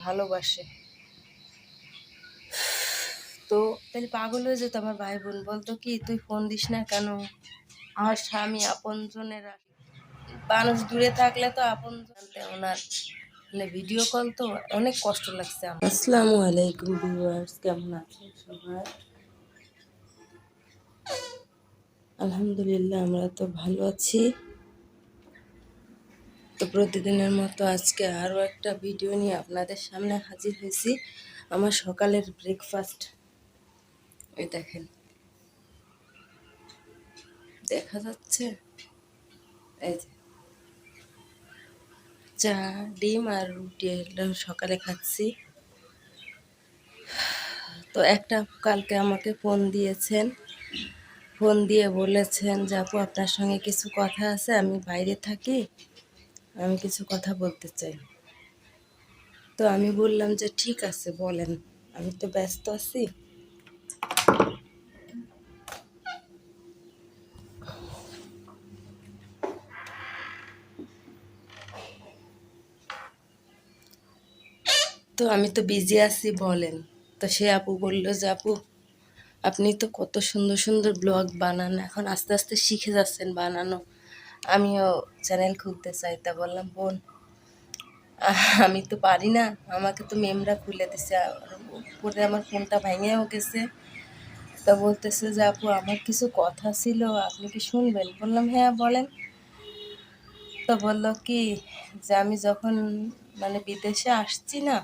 ভালোবাসে। তো তাহলে পাগল হয়ে যেত আমার ভাই বোন, বলতো কি তুই ফোন দিস না কেন? আমার স্বামী আপনজনেরা, মানুষ দূরে থাকলে তো আপনজন ওনার মানে ভিডিও কল তো অনেক কষ্ট লাগছে আমার। আসসালামু আলাইকুম ভিউয়ার্স, কেমন আছেন সবাই? আলহামদুলিল্লাহ আমরা তো ভালো আছি। তো প্রতিদিনের মতো আজকে আরও একটা ভিডিও নিয়ে আপনাদের সামনে হাজির হয়েছি। আমার সকালের ব্রেকফাস্ট, এই দেখেন, দেখা যাচ্ছে, এই যে চা, ডিম আর রুটি এগুলো সকালে খাচ্ছি। তো একটা কালকে আমাকে ফোন দিয়েছেন, ফোন দিয়ে বলেছেন যে আপু আপনার সঙ্গে কিছু কথা আছে, আমি বাইরে থাকি, আমি কিছু কথা বলতে চাই। তো আমি বললাম যে ঠিক আছে বলেন, আমি তো ব্যস্ত আছি। তো আমি তো বিজি আছি, বলেন। তো সে আপু বলল যে আপু আপনি তো কত সুন্দর সুন্দর ব্লগ বানান, এখন আস্তে আস্তে শিখে যাচ্ছেন বানানো, আমিও চ্যানেল খুলতে চাই। তা বললাম বোন আমি তো পারি না, আমাকে তো মেমরা খুলে দিছে, আর উপরে আমার ফোনটা ভেঙেও গেছে। তা বলতেছে যে আপু আমার কিছু কথা ছিল, আপনি কি শুনবেন? বললাম হ্যাঁ বলেন। তো বলল কি যে আমি যখন মানে বিদেশে আসছি না,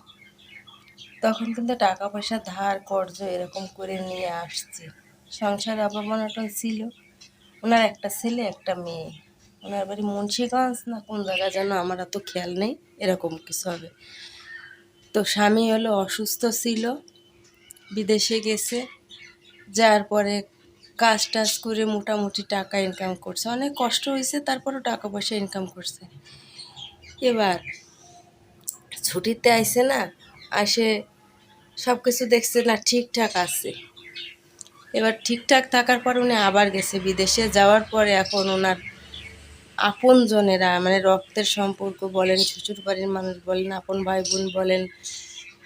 তখন কিন্তু টাকা পয়সা ধার কর্জ এরকম করে নিয়ে আসছি, সংসার অভাবনাটন ছিল। ওনার একটা ছেলে একটা মেয়ে, ওনার বাড়ি মুন্সিগঞ্জ না কোন জায়গা যেন, আমার এত খেয়াল নেই, এরকম কিছু হবে। তো স্বামী হলো অসুস্থ ছিল, বিদেশে গেছে, যার পরে কাজ টাজ করে মোটামুটি টাকা ইনকাম করছে, অনেক কষ্ট হয়েছে, তারপরেও টাকা পয়সা ইনকাম করছে। এবার ছুটিতে আইছে না, আসে সব কিছু দেখছে না ঠিকঠাক আছে। এবার ঠিকঠাক থাকার পর উনি আবার গেছে বিদেশে, যাওয়ার পরে এখন ওনার আপনজনেরা মানে রক্তের সম্পর্ক বলেন, শ্বশুর বাড়ির মানুষ বলেন, আপন ভাই বোন বলেন,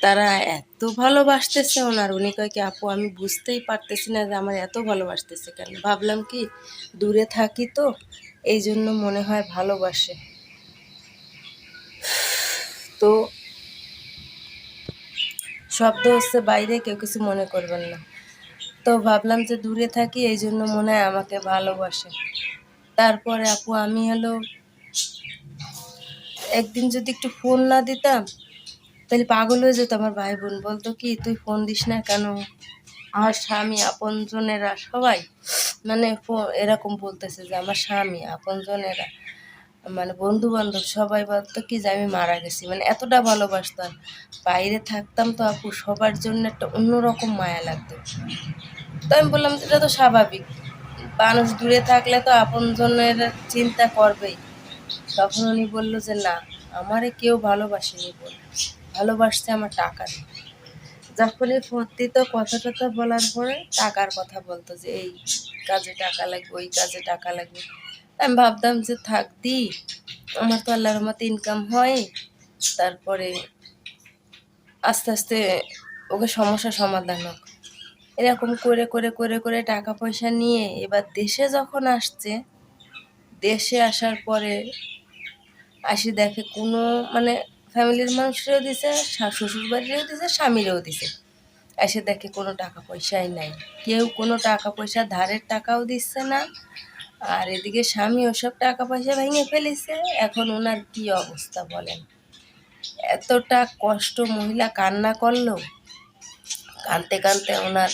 তারা এত ভালোবাসতেছে ওনার। উনি কয় কি আপু আমি বুঝতেই পারতেছি না যে আমার এত ভালোবাসতেছে কেন। ভাবলাম কি দূরে থাকি তো এই জন্য মনে হয় ভালোবাসে। তো শব্দ হচ্ছে বাইরে, কেউ কিছু মনে করবেন না। তো ভাবলাম যে দূরে থাকি এই জন্য মনে হয় আমাকে ভালোবাসে। তারপরে আপু আমি হলো একদিন যদি একটু ফোন না দিতাম তাহলে পাগল হয়ে যেত আমার ভাই বোন, বলতো কি তুই ফোন দিস না কেন? আমার স্বামী আপনজনেরা সবাই মানে এরকম বলতেছে যে আমার স্বামী আপনজনেরা মানে বন্ধু বান্ধব সবাই বলতো কি যে আমি মারা গেছি, মানে এতটা ভালোবাসতাম। বাইরে থাকতাম তো আপু সবার জন্য একটা অন্যরকম মায়া লাগতো। তো আমি বললাম এটা তো স্বাভাবিক, মানুষ দূরে থাকলে তো আপনজনের চিন্তা করবেই। তখন উনি বললো যে না, আমারে কেউ ভালোবাসেনি বল, ভালোবাসছে আমার টাকা। যখনই ভর্তি তো কথা টথা বলার পরে টাকার কথা বলতো যে এই কাজে টাকা লাগবে, ওই কাজে টাকা লাগবে। আমি ভাবতাম যে থাক দি, আমার তো আল্লাহর মতো ইনকাম হয়, তারপরে আস্তে আস্তে ওকে সমস্যা সমাধান হোক। এরকম করে করে করে করে টাকা পয়সা নিয়ে এবার দেশে যখন আসছে, দেশে আসার পরে আসি দেখে কোনো মানে ফ্যামিলির মানুষরাও দিছে, শ্বশুর বাড়িরেও দিছে, স্বামীরেও দিছে, এসে দেখে কোনো টাকা পয়সাই নাই, কেউ কোনো টাকা পয়সা ধারের টাকাও দিচ্ছে না। আর এদিকে স্বামী ওসব টাকা পয়সা ভেঙে ফেলেছে। এখন ওনার কি অবস্থা বলেন? এতটা কষ্ট, মহিলা কান্না করলো, কাঁদতে কাঁদতে ওনার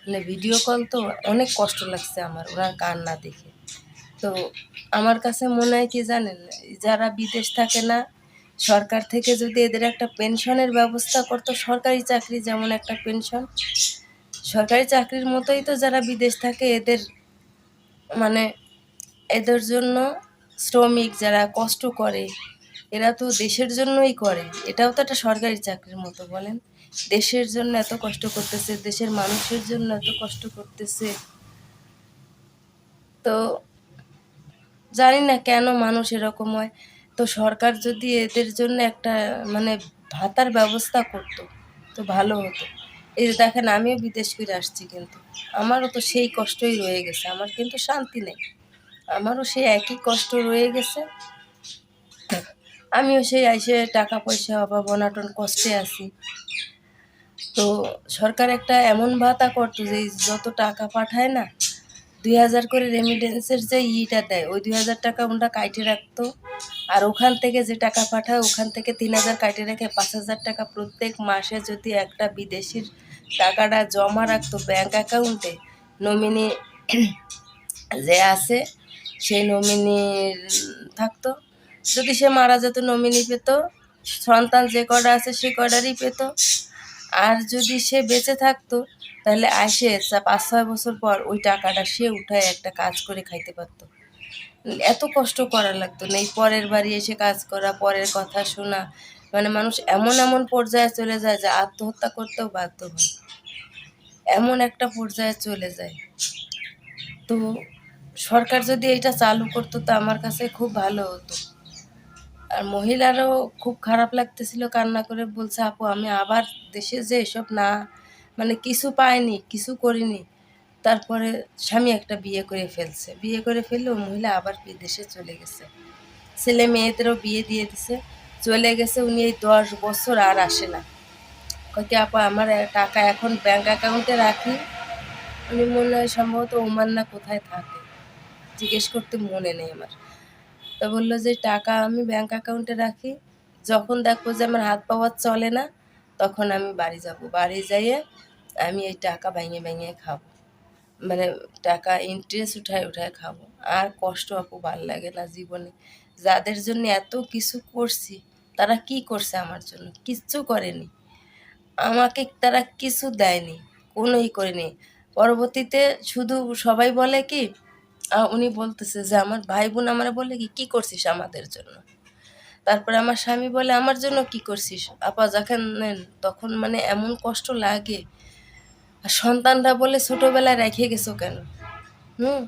মানে ভিডিও কল তো অনেক কষ্ট লাগছে আমার ওনার কান্না দেখে। তো আমার কাছে মনে হয় কি জানেন, যারা বিদেশ থাকে না, সরকার থেকে যদি এদের একটা পেনশনের ব্যবস্থা করতো, সরকারি চাকরি যেমন একটা পেনশন, সরকারি চাকরির মতোই তো যারা বিদেশ থাকে এদের মানে এদের জন্য, শ্রমিক যারা কষ্ট করে এরা তো দেশের জন্যই করে, এটাও তো একটা সরকারি চাকরির মতো বলেন। দেশের জন্য এত কষ্ট করতেছে, দেশের মানুষের জন্য এত কষ্ট করতেছে। তো জানি না কেন মানুষ এরকম হয়। তো সরকার যদি এদের জন্য একটা মানে ভাতার ব্যবস্থা করতো তো ভালো হতো। এই যে দেখেন আমিও বিদেশ করে আসছি, কিন্তু আমারও তো সেই কষ্টই রয়ে গেছে, আমার কিন্তু শান্তি নেই, আমারও সেই একই কষ্ট রয়ে গেছে। আমিও সেই আইসে টাকা পয়সা অভাব অনাটন কষ্টে আছি। তো সরকার একটা এমন ভাতা করতো যে যত টাকা পাঠায় না, 2000 করে রেমিটেন্সের যে ইটা দেয়, ওই 2000 টাকা ওটা কাইটে রাখতো। আর ওখান থেকে যে টাকা পাঠায় ওখান থেকে 3000 কাইটে রেখে 5000 টাকা প্রত্যেক মাসে যদি একটা বিদেশির টাকাটা জমা রাখতো ব্যাংক অ্যাকাউন্টে, নমিনি যে আছে সেই নমিনির থাকতো, যদি সে মারা যেত নমিনি পেত, সন্তান যে কটা আছে সে কটারই পেত। আর যদি সে বেঁচে থাকতো তাহলে আসে 5-6 বছর পর ওই টাকাটা সে উঠায় একটা কাজ করে খাইতে পারতো। এত কষ্ট করা লাগতো না, এই পরের বাড়ি এসে কাজ করা, পরের কথা শোনা, মানে মানুষ এমন এমন পর্যায়ে চলে যায় যে আত্মহত্যা করতেও বাধ্য হয়, এমন একটা পর্যায়ে চলে যায়। তো সরকার যদি এটা চালু করতো তো আমার কাছে খুব ভালো হতো। আর মহিলারাও খুব খারাপ লাগতেছিল, কান্না করে বলছে, আপু আমি আবার দেশে যে এসব না, মানে কিছু পাইনি, কিছু করিনি, তারপরে স্বামী একটা বিয়ে করে ফেলছে, বিয়ে করে ফেললে ও মহিলা আবার বিদেশে চলে গেছে, ছেলে মেয়েদেরও বিয়ে দিয়ে দিছে, চলে গেছে। উনি এই 10 বছর আর আসে না। কয় কি আপা আমার টাকা এখন ব্যাংক অ্যাকাউন্টে রাখি, উনি মনে হয় সম্ভবত ওমান না কোথায় থাকে, জিজ্ঞেস করতে মনে নেই আমার। তা বললো যে টাকা আমি ব্যাংক অ্যাকাউন্টে রাখি, যখন দেখবো যে আমার হাত পাওয়ার চলে না তখন আমি বাড়ি যাব, বাড়ি যাইয়ে আমি এই টাকা ভেঙে ভেঙে খাবো, মানে টাকা ইন্টারেস্ট উঠায় উঠায় খাবো। আর কষ্ট আপু ভাল লাগে না জীবনে। যাদের জন্য এত কিছু করছি তারা কি করছে আমার জন্য? কিচ্ছু করেনি, আমাকে তারা কিছু দেয়নি, কোনোই করেনি। পরবর্তীতে শুধু সবাই বলে কি, উনি বলতেছে যে আমার ভাই বোন আমার বলে কি কি করছিস আমাদের জন্য, তারপরে আমার স্বামী বলে আমার জন্য কি করছিস আপা, যখন নেন তখন মানে এমন কষ্ট লাগে। আর সন্তানরা বলে ছোটবেলায় রেখে গেছো কেন? হুম,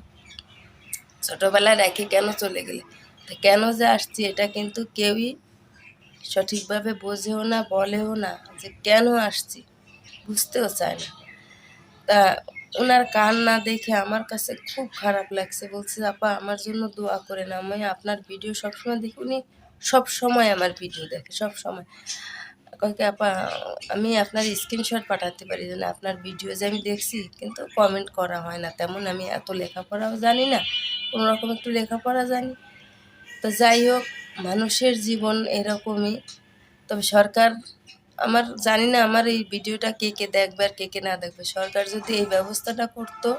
ছোটবেলায় রেখে কেন চলে গেলে? তা কেন যে আসছি এটা কিন্তু কেউই সঠিকভাবে বোঝেও না, বলেও না যে কেন আসছি, বুঝতেও চায় না। তা ওনার কান্না দেখে আমার কাছে খুব খারাপ লাগছে, বলছে আপা আমার জন্য দোয়া করেন, আমি আপনার ভিডিও সবসময় দেখি, উনি সব সময় আমার ভিডিও দেখে সব সময়। কয় কি আপা আমি আপনার স্ক্রিনশট পাঠাতে পারি যে না আপনার ভিডিও যে আমি দেখছি, কিন্তু কমেন্ট করা হয় না তেমন, আমি এত লেখাপড়াও জানি না, কোনো রকম একটু লেখাপড়া জানি। তো যাই হোক, মানুষের জীবন এরকমই। তবে সরকার, আমার জানি না আমার এই ভিডিওটা কে কে দেখবে আর কে কে না দেখবে, সরকার যদি এই ব্যবস্থাটা করতো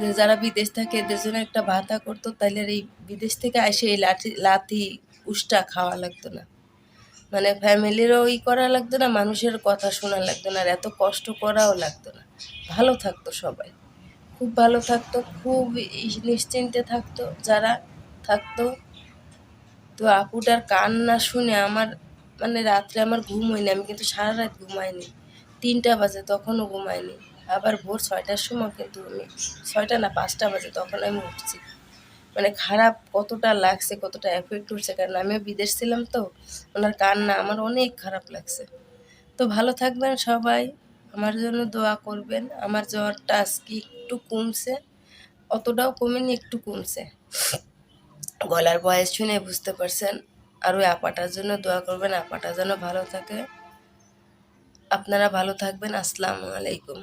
যে যারা বিদেশ থাকে এদের জন্য একটা ভাতা করতো, তাহলে আর এই বিদেশ থেকে এসে এই লাথি উষ্টা খাওয়া লাগতো না, মানে ফ্যামিলিরও করা লাগতো না, মানুষের কথা শোনা লাগতো না, আর এত কষ্ট করাও লাগতো না, ভালো থাকতো সবাই, খুব ভালো থাকতো, খুব নিশ্চিন্তে থাকতো যারা থাকতো। তো আপুটার কান্না শুনে আমার মানে রাত্রে আমার ঘুম হয়নি, আমি কিন্তু সারা রাত ঘুমাইনি, 3টা বাজে তখনও ঘুমাইনি। আবার ভোর 6টার সময় কিন্তু আমি, 6টা না 5টা বাজে তখন আমি উঠছি। মানে খারাপ কতটা লাগছে, কতটা এফেক্ট করছে, কারণ আমিও বিদেশ ছিলাম তো, ওনার কান্না আমার অনেক খারাপ লাগছে। তো ভালো থাকবেন সবাই, আমার জন্য দোয়া করবেন। আমার জ্বরটা আজকে একটু কমছে, অতটাও কমেনি, একটু কমছে, গলার ভয়েস শুনে বুঝতে পারছেন। আর ওই আপাটার জন্য দোয়া করবেন, আপাটা যেন ভালো থাকে। আপনারা ভালো থাকবেন। আসসালামু আলাইকুম।